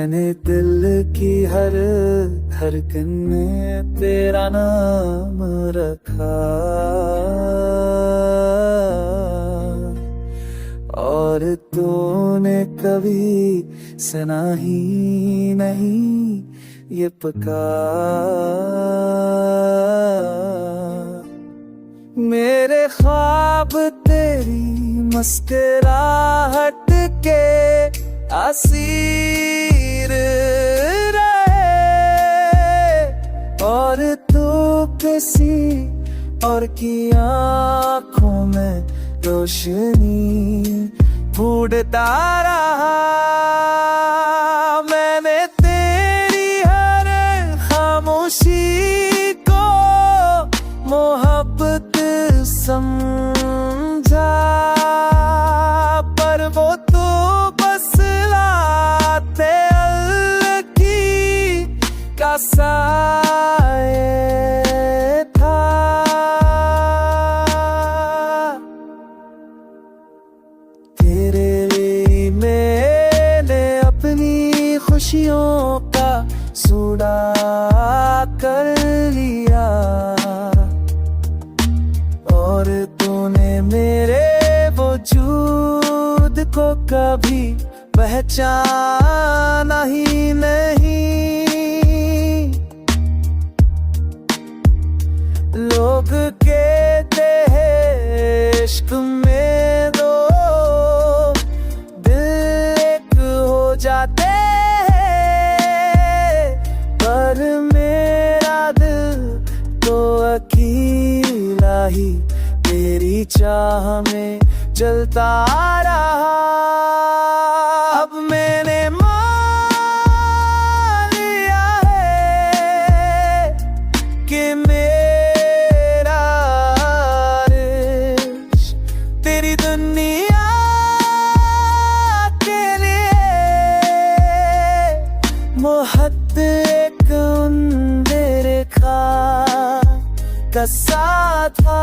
मैंने दिल की हर धड़कन में तेरा नाम रखा, और तूने कभी सुना ही नहीं ये पुकार। मेरे ख्वाब तेरी मुस्कुराहट के असीर रहे, और तू किसी और की आँखों में रोशनी ढूंढता रहा। मैंने तेरी हर खामोशी को मोहब्बत समझा, पर वो तो बस लाते की का साए था। तेरे लिए मैंने अपनी खुशियों का सूड़ा कर लिया, और तूने मेरे वजूद को कभी पहचाना ही नहीं। लोग कहते हैं इश्क में दो दिल एक हो जाते हैं, पर मेरा दिल तो अकेला ही तेरी चाह में जलता रहा। अब मैंने मान लिया है कि मेरा इश्क तेरी दुनिया के लिए मोहब्बत एक अंधेरे का सा था।